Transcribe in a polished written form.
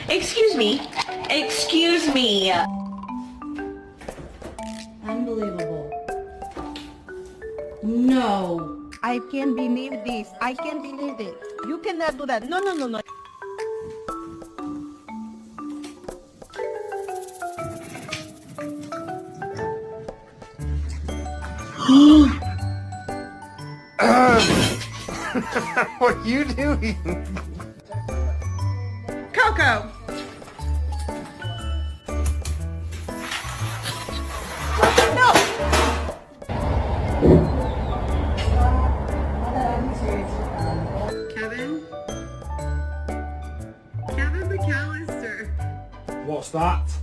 Excuse me. Excuse me. Unbelievable. No. I can't believe this. I can't believe this. You cannot do that. No, no, no, no. What are you doing? Coco! No! Kevin? Kevin McAllister. What's that?